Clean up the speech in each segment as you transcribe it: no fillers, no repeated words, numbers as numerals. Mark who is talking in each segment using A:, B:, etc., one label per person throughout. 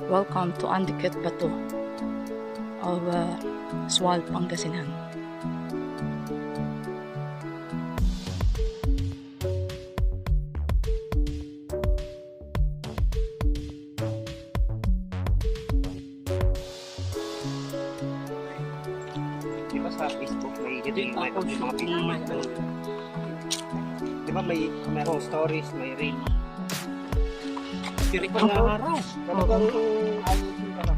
A: Welcome to Andiket Bato of Sual, Pangasinan.
B: Di ba sa Facebook may mga Pinoy? Di ba may merong stories, may reel? Kiri ko na araw. Talagang ayusin ka lang.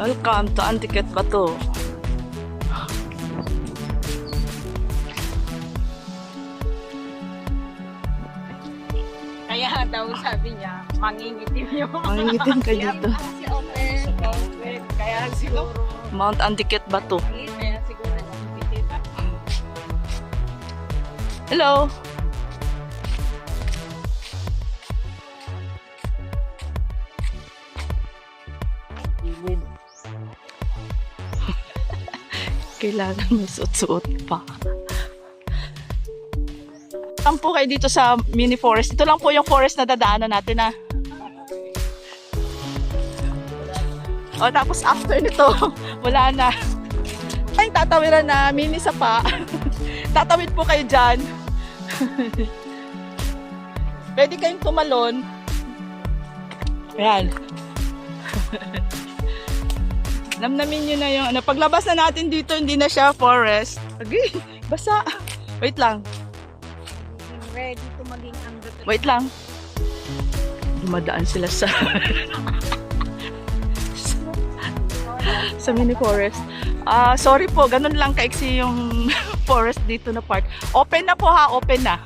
A: Welcome to Andiket Bato.
C: Kaya daw sabi niya, mangingitim yung
A: Mangingitim ka dito.
C: Kasi open. Kaya siguro,
A: Mount Andiket Bato.
C: kaya siguro nagpitit.
A: Hello! Kailangan may suot-suot pa. Saan po kayo dito sa mini forest? Ito lang po yung forest na dadaanan natin na. O tapos after nito, wala na. Ay, tatawiran na mini sapa. Tatawid po kayo dyan. Pwede kayong tumalon. Ayan. Namnamin nyo na yung ano. Paglabas na natin dito, hindi na siya forest. Okay, basa. Wait lang.
C: Ready to maging under.
A: Wait lang. Dumadaan sila sa sa mini forest. Sorry po, ganun lang kaiksi yung forest dito na part. Open na po ha, open na.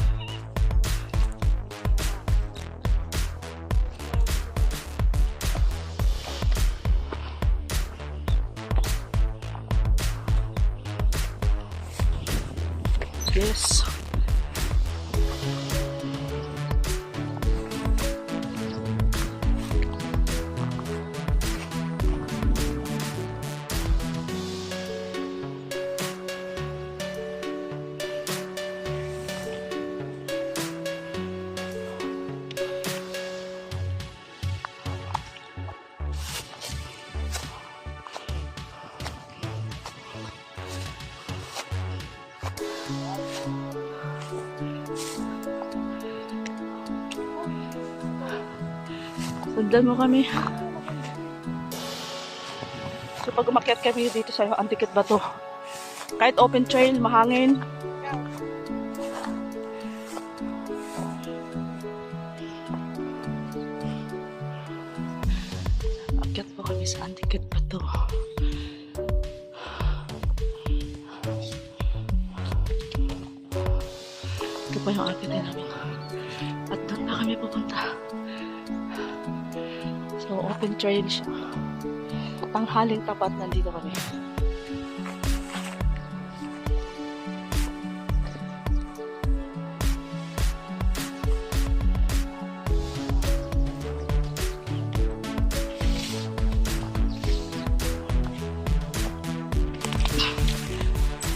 A: Yes. Sundan mo kami. So pag umakyat kami dito sa Andiket Bato, kahit open trail, mahangin. Akyat po kami sa Andiket Bato. Ito po yung akyatin namin. At doon na kami pupunta. So, open trail siya. Tanghaling tapat, nandito kami.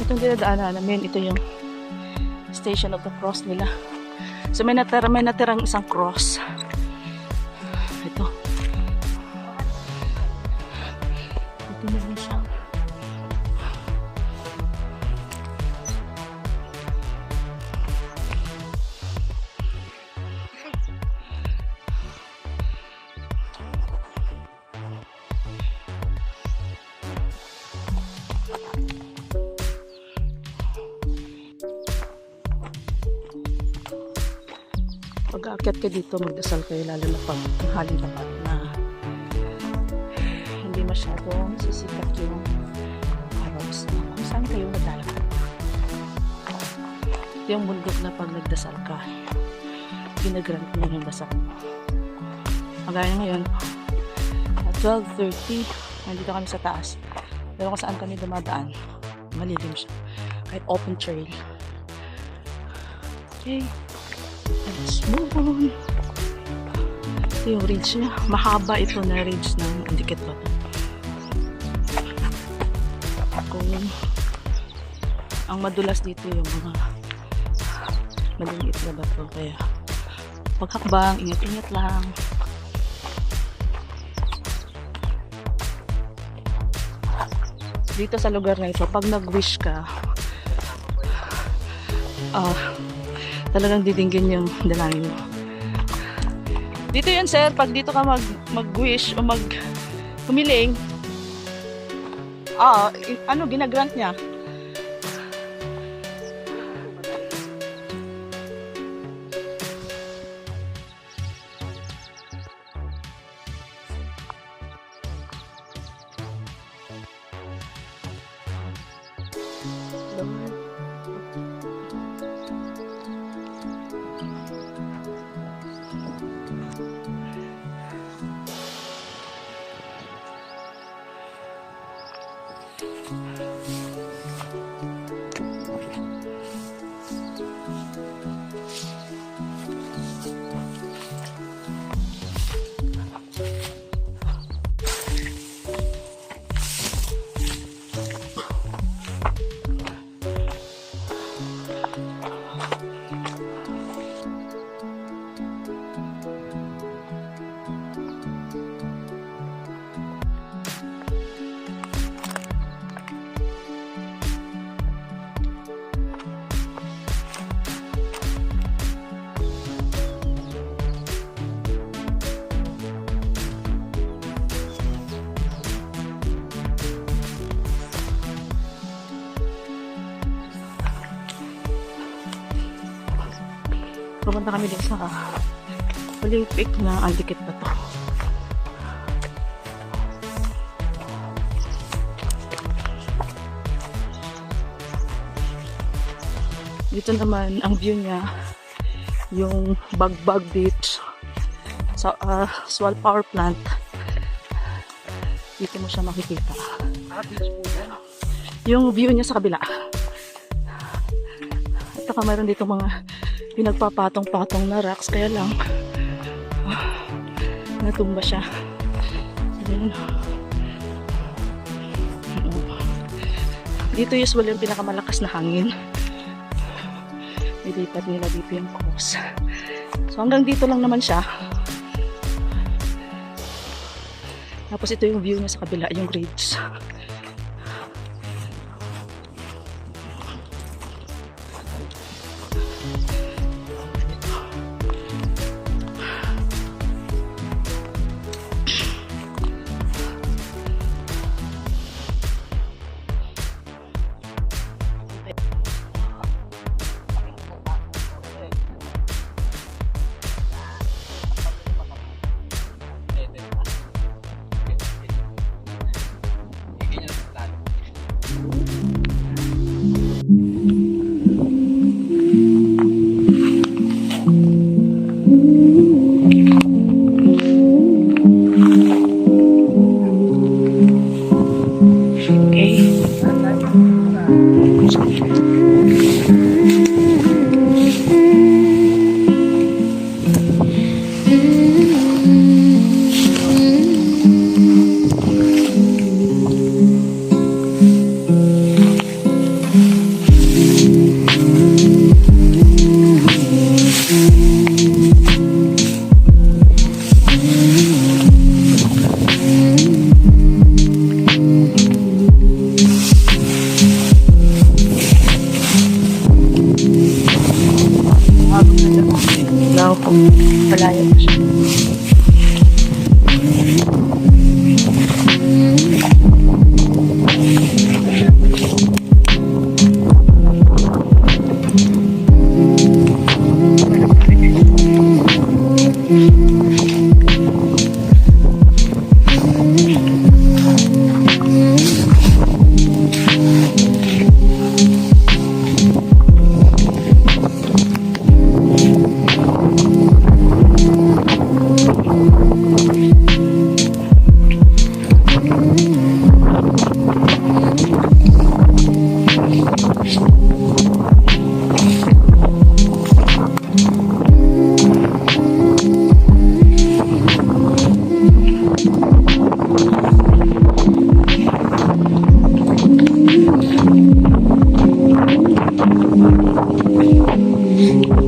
A: Itong dinadaanan namin, ito yung Station of the Cross nila. So, may natirang isang cross. Ito. Ito na rin siya. Pag aakyat ka dito, magdasal kayo lalo na pag haling tapat na hindi masyadong sisikat yung araw sa kung saan kayo maglalakad. Ito yung bundok na pag nagdasal ka, ginagrant mo yung dasal mo. Magaya ngayon, at 12:30, nandito kami sa taas. Pero kung saan kami dumadaan, malilim siya. Kahit open trail. Okay. Let's move on. Ito yung ridge niya. Mahaba ito na ridge ng Andiket Bato. Kung ang madulas dito yung mga maliliit na bato. Kaya paghakbang, ingat-ingat lang. Dito sa lugar na ito, pag nag-wish ka, talagang didinggin yung dalangin mo. Dito yun, sir, pag dito ka mag-wish o humiling, ginagrant niya. Pumunta kami din sa Olympic na Andikit ba to? Dito naman ang view niya, yung Bagbag Beach sa Swal Power Plant. Dito mo siya makikita. Yung view niya sa kabila. At saka mayroon dito mga pinagpapatong-patong na rocks, kaya lang natumba siya. Ayan. Dito usually yung pinakamalakas na hangin. Nilipat nila dito yung coast. So hanggang dito lang naman siya. Tapos ito yung view niya sa kabila, yung ridge. Palayo pa siya. Okay.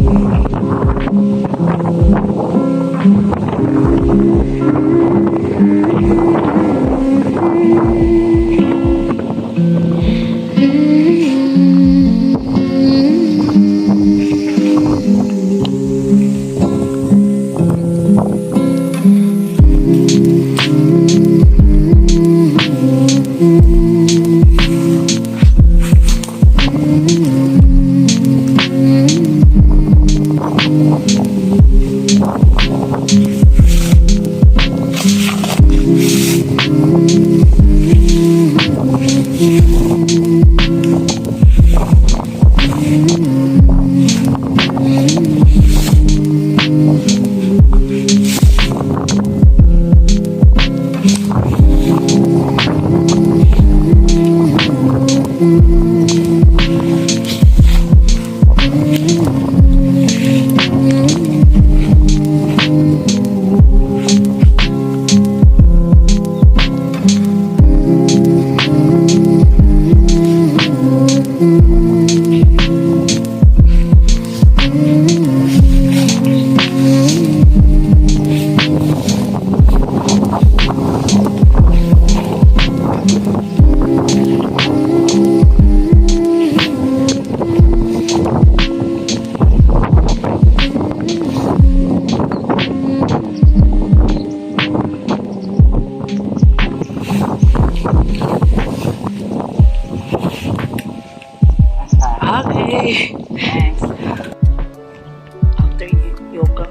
A: After yoga,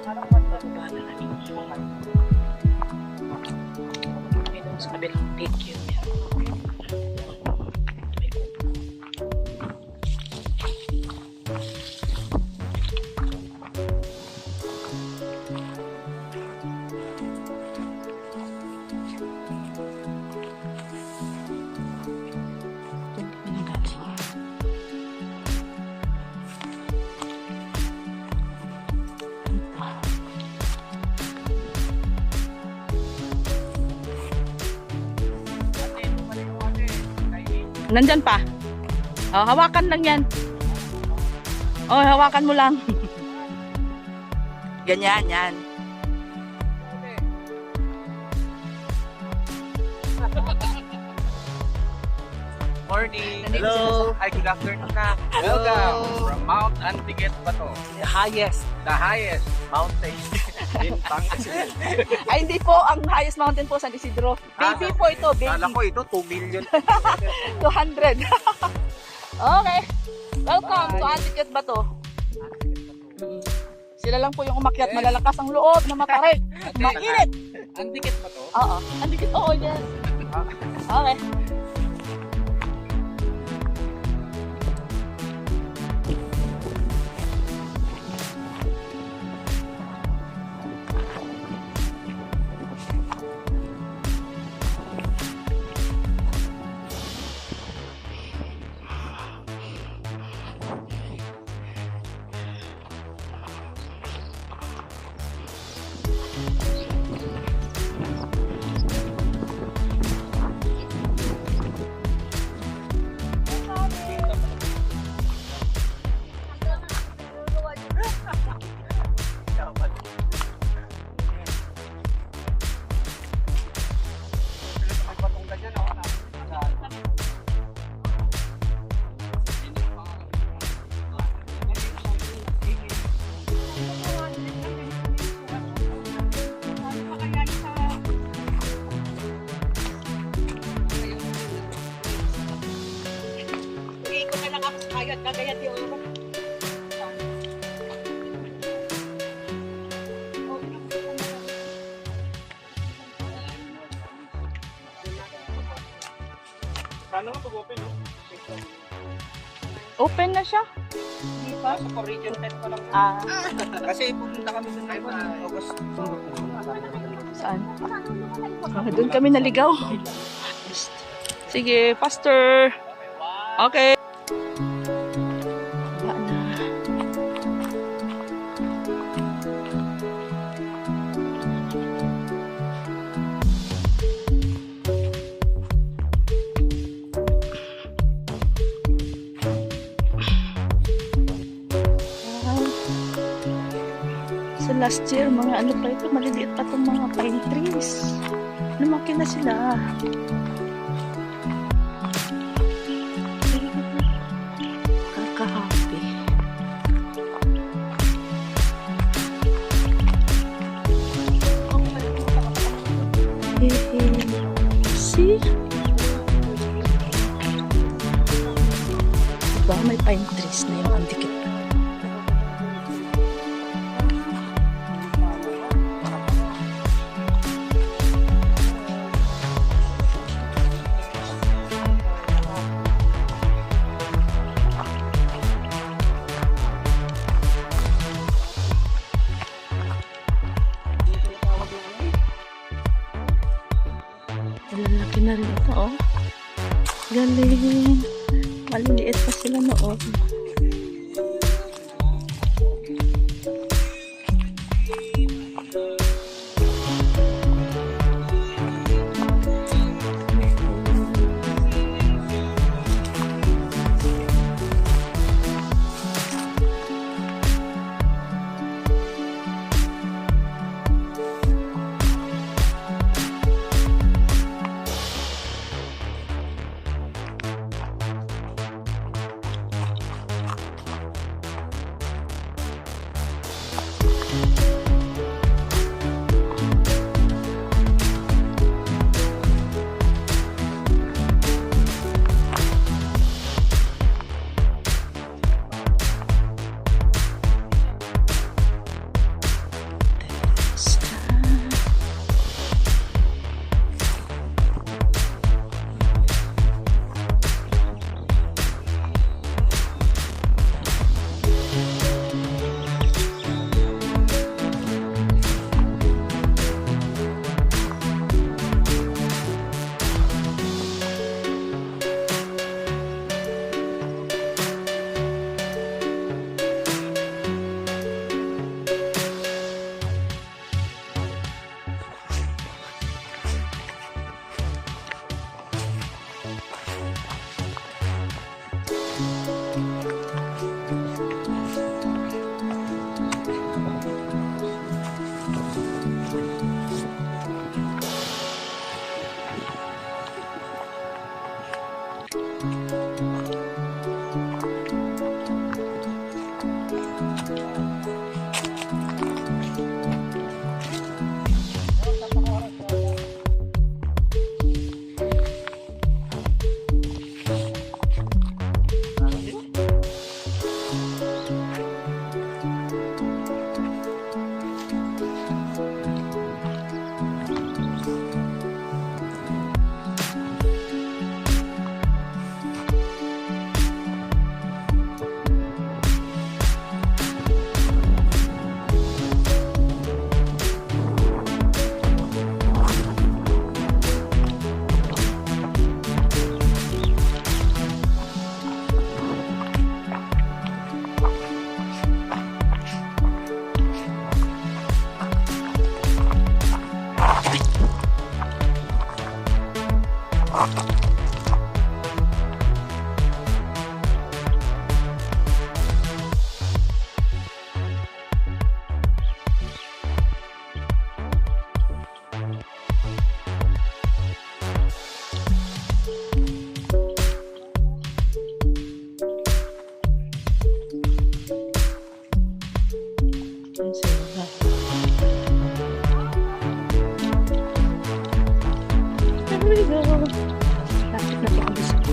A: bababa na namin. Ito sa kabilang peak yun. Nandyan pa. Oh, hawakan lang yan. Oh, hawakan mo lang. Ganyan, yan.
B: Morning! Hello! Hi, good afternoon na. Welcome from Mount Antiquet Bato. The highest mountain in Pangasinan.
A: Ay, hindi po. Ang highest mountain po, San Isidro. Baby po ito, baby.
B: Kala ko ito, 2 million.
A: 200. Okay. Welcome to Antiquet Bato. Sila lang po yung umakyat. Malalakas ang loob na matarik. Mainit.
B: Antiquet Bato?
A: Oo. Antiquet. Oo, yes. Okay.
B: Paano nga pag-open, no?
A: Open na siya.
B: Hindi pa, sa Region 10 pa lang. Kasi pumunta kami doon na August.
A: Saan? Doon kami naligaw. Sige, faster. Okay. last year, mga ano pa ito, maliliit pa itong mga pine trees. Lumaki na sila. Kaka-happy. See? Diba may pine trees na yung andikit. Lalaki na rin ito, oh. Galing. Maliliit pa sila noon.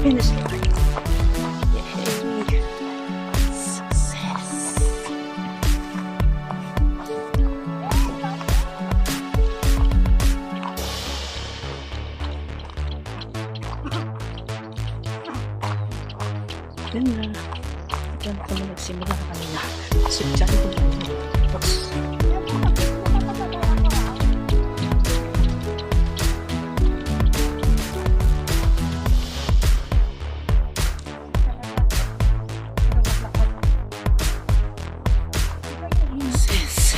A: Finish line. Yay! Success! Yan na. Diyan kami nagsimula kanina. So, dyan ko lang. Tapos,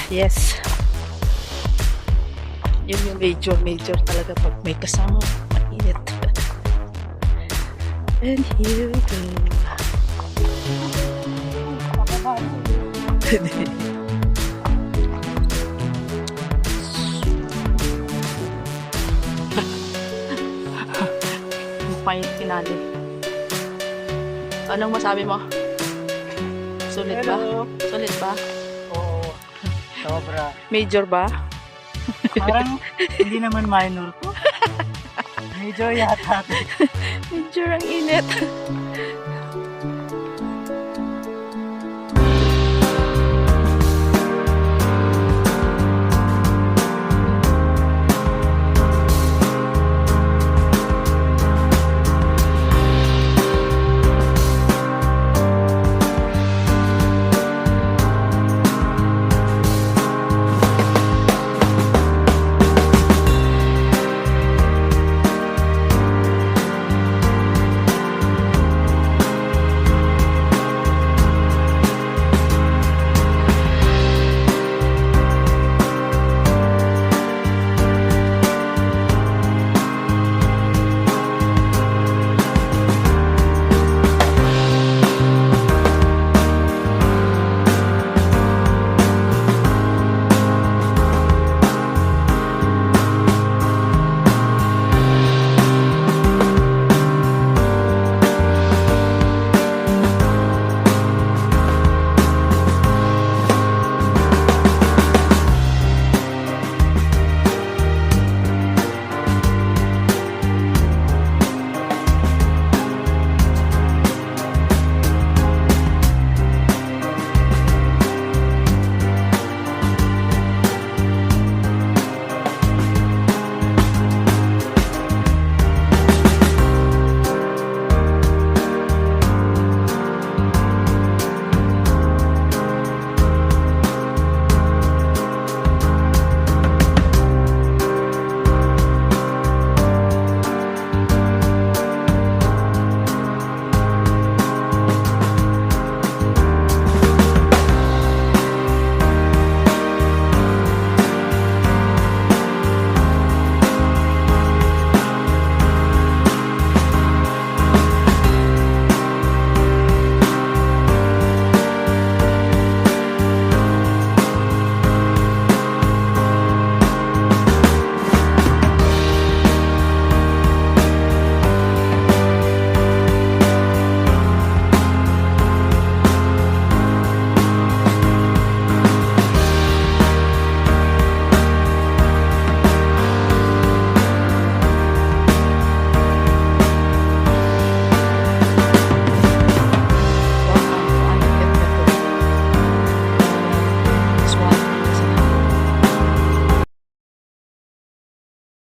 A: yes. Yun yung major talaga pag may kasama mainit. And here we go. may finale. Anong masabi mo? Sulit ba? Sulit ba?
D: Oo. Sobra.
A: Major ba?
D: Parang hindi naman minor ko. Major yata.
A: Major ang init.